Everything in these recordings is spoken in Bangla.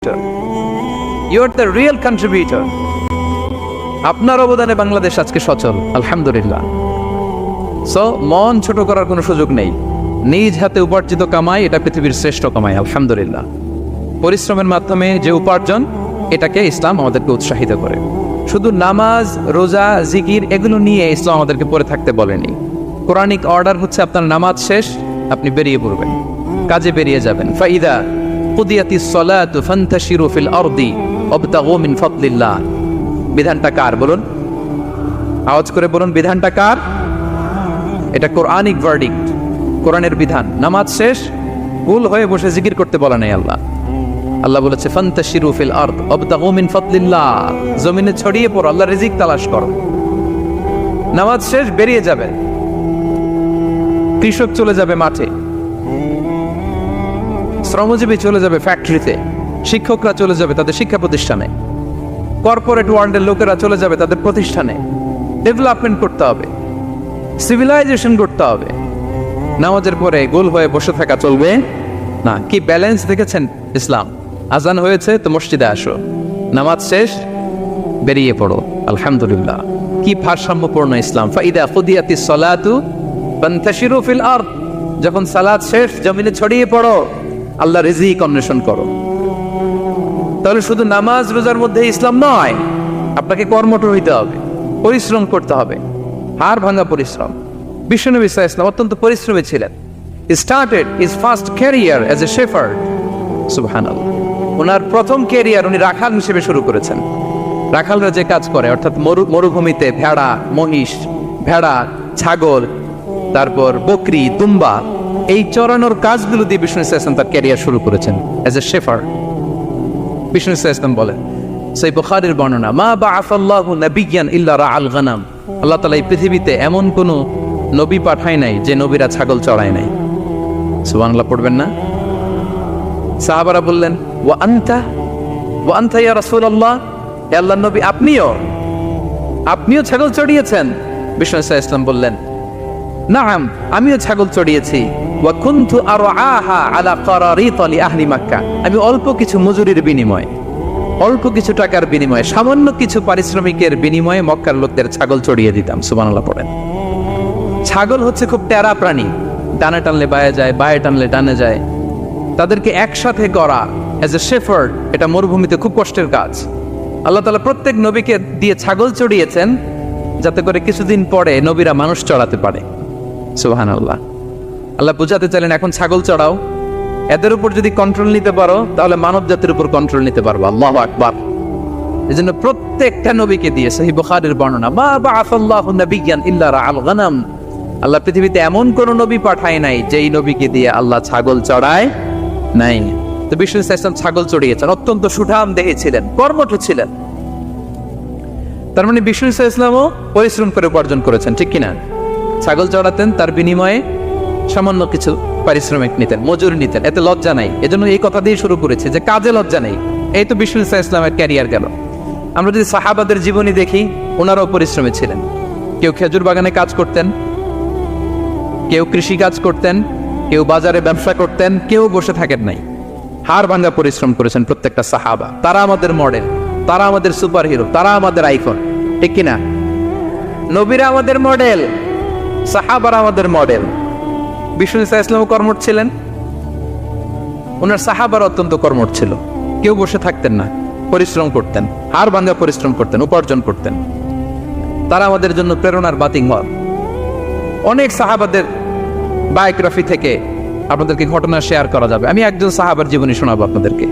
Contributor, you are the real contributor. আপনার অবদানে বাংলাদেশ আজকে সচল, আলহামদুলিল্লাহ। সো মন ছোট করার কোনো সুযোগ নেই। নিজ হাতে উপার্জিত কামাই, এটা পৃথিবীর শ্রেষ্ঠ কামাই, আলহামদুলিল্লাহ। পরিশ্রমের মাধ্যমে যে উপার্জন, এটাকে ইসলাম আমাদেরকে উৎসাহিত করে। শুধু নামাজ, রোজা, জিকির এগুলো নিয়ে ইসলাম আমাদেরকে পড়ে থাকতে বলেনি। কোরআনিক অর্ডার হচ্ছে আপনার নামাজ শেষ, আপনি বেরিয়ে পড়বেন, কাজে বেরিয়ে যাবেন। ফাইদা কুদিয়াতিস সালাতু ফান্তাশিরু ফিল আরদি ওয়াবতাগু মিন ফাদলিল্লাহ। বিধানটা কার বলুন? আওয়াজ করে বলুন, বিধানটা কার? এটা কোরআনিক ভার্ডিক্ট, কোরআনের বিধান। নামাজ শেষ, ভুল হয়ে বসে জিকির করতে বলা নাই আল্লাহ। আল্লাহ বলেছে ফান্তাশিরু ফিল আরদ ওয়াবতাগু মিন ফাদলিল্লাহ, জমিনে ছড়িয়ে পড়ো, আল্লাহর রিজিক তালাশ করো। নামাজ শেষ, বেরিয়ে যাবে। কৃষক চলে যাবে মাঠে, শ্রমজীবী চলে যাবে ফ্যাক্টরিতে, শিক্ষকরা চলে যাবে তাদের শিক্ষা প্রতিষ্ঠানে, কর্পোরেট ওয়ার্ল্ডের লোকেরা চলে যাবে তাদের প্রতিষ্ঠানে। ডেভেলপমেন্ট করতে হবে, সিভিলাইজেশন করতে হবে। নামাজের পরে গোল হয়ে বসে থাকা চলবে না। কি ব্যালেন্স দেখেছেন ইসলাম? আজান হয়েছে তো মসজিদে আসো, নামাজ শেষ বেরিয়ে পড়ো, আলহামদুলিল্লাহ। কি ভারসাম্যপূর্ণ ইসলাম। ফাইদা কুদিয়াতিস সালাতু ফান্তাশিরু ফিল আরদ, যখন সালাত শেষ জমিনে ছড়িয়ে পড়ো, আল্লাহ রিজিক অন্বেষণ করো। তাহলে শুধু নামাজ রোজার মধ্যে ইসলাম নয়, আপনাকে কর্মঠ হইতে হবে, পরিশ্রম করতে হবে, হাড় ভাঙা পরিশ্রম। বিশ্বনবী সাল্লাল্লাহু আলাইহি ওয়াসাল্লাম অত্যন্ত পরিশ্রমী ছিলেন। He started his first career as a shepherd, সুবহানাল্লাহ। ওনার প্রথম ক্যারিয়ার উনি রাখাল হিসেবে শুরু করেছেন। রাখালরা যে কাজ করে, অর্থাৎ মরুভূমিতে ভেড়া, মহিষ, ভেড়া, ছাগল, তারপর বকরি, দুম্বা, এই চরানোর কাজগুলো দিয়ে বিষ্ণু ইসলাম তার ক্যারিয়ার শুরু করেছেন এজ এ শেফার্ড। বিষ্ণু ইসলাম বলেন, সেই বুখারীর বর্ণনা, মা বাআসাল্লাহু নাবিয়্যান ইল্লা রাআল গানাম, আল্লাহ তাআলা এই পৃথিবীতে এমন কোন নবী পাঠায় নাই যে নবীরা ছাগল চড়ায় নাই। সুবহানাল্লাহ পড়বেন না? সাহাবারা বললেন, ওয়া আনতা ইয়া রাসূলুল্লাহ, হে আল্লাহর নবী, আপনিও ছাগল চড়িয়েছেন? বিষ্ণু ইসলাম বললেন, নাআম, আমিও ছাগল চড়িয়েছি। ওয়া কুনতু আরআহা আলা কারারিত লি আহলি মক্কা, আমি অল্প কিছু মজুরির বিনিময়ে, অল্প কিছু টাকার বিনিময়ে, সামান্য কিছু পারিশ্রমিকের বিনিময়ে মক্কার লোকদের ছাগল চড়িয়ে দিতাম। সুবহানাল্লাহ পড়েন। ছাগল হচ্ছে খুব টেরা প্রাণী, ডানে টানলে বায়ে যায়, বায়ে টানলে ডানে যায়। তাদেরকে একসাথে করা এজ এ শেফার্ড, এটা মরুভূমিতে খুব কষ্টের কাজ। আল্লাহ তাআলা প্রত্যেক নবীকে দিয়ে ছাগল চড়িয়েছেন, যাতে করে কিছুদিন পরে নবীরা মানুষ চড়াতে পারে। সুবহানাল্লাহ। আল্লাহ বুঝাতে চাইলেন, এখন ছাগল চড়াও, এদের উপর যদি কন্ট্রোল নিতে পারো তাহলে মানব জাতির উপর কন্ট্রোল নিতে পারবো। আল্লাহু আকবার। এজন্য প্রত্যেকটা নবীকে দিয়ে, সহিহ বুখারীর বর্ণনা, মা বাআসাল্লাহু নাবিয়্যান ইল্লা রাআল গানাম, আল্লাহ পৃথিবীতে এমন কোন নবী পাঠায় নাই যেই নবীকে দিয়ে আল্লাহ ছাগল চড়ায় নাই। তো বিষ্ণু ইসলাম ছাগল চড়িয়েছেন, অত্যন্ত সুঠাম দেহে ছিলেন, কর্মঠ ছিলেন। তার মানে বিষ্ণু ইসলামও পরিশ্রম করে উপার্জন করেছেন, ঠিক কিনা? ছাগল চড়াতেন, তার বিনিময়ে সামান্য কিছু পারিশ্রমিক নিতেন, মজুরি নিতেন, এতে লজ্জা নাই। এজন্য এই কথা দিয়ে শুরু করেছে যে কাজে লজ্জা নেই। এই তো বিষ্ণু ইসলামের ক্যারিয়ার গেল। আমরা যদি সাহাবাদের জীবনী দেখি, ওনারাও পরিশ্রমী ছিলেন। কেউ খেজুর বাগানে কাজ করতেন, কেউ কৃষি কাজ করতেন, কেউ বাজারে ব্যবসা করতেন, কেউ বসে থাকেন নাই। হাড় ভাঙা পরিশ্রম করেছেন প্রত্যেকটা সাহাবা। তারা আমাদের মডেল, তারা আমাদের সুপার হিরো, তারা আমাদের আইকন, ঠিক কিনা? নবীরা আমাদের মডেল, সাহাবারা আমাদের মডেল। বিষ্ণু ইসলাম কর্মঠ ছিলেন, ওনার সাহাবারা অত্যন্ত কর্মঠ ছিল। কেউ বসে থাকতেন না, পরিশ্রম করতেন, হাড় ভাঙা পরিশ্রম করতেন, উপার্জন করতেন। তারা আমাদের জন্য প্রেরণার বাতিঘর। অনেক সাহাবাদের বায়োগ্রাফি থেকে আপনাদেরকে ঘটনা শেয়ার করা যাবে। আমি একজন সাহাবার জীবনী শোনাবো আপনাদেরকে।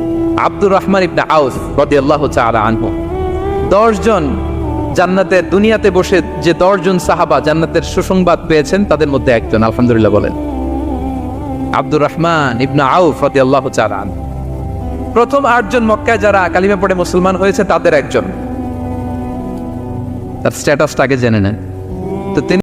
আব্দুর রহমান ইবনে আউফ রাদিয়াল্লাহু তাআলা আনহু, 10 জন জান্নাতের, দুনিয়াতে বসে যে 10 জন সাহাবা জান্নাতের সুসংবাদ পেয়েছেন, তাদের মধ্যে একজন, আলহামদুলিল্লাহ বলেন। আব্দুর রহমান ইবনে আউফ রাদিয়াল্লাহু তাআলা আনহু প্রথম 8 জন মক্কায় যারা কালিমা পড়ে মুসলমান হয়েছে তাদের একজন। তার স্ট্যাটাসটা আগে জেনে নেন। তো তিনি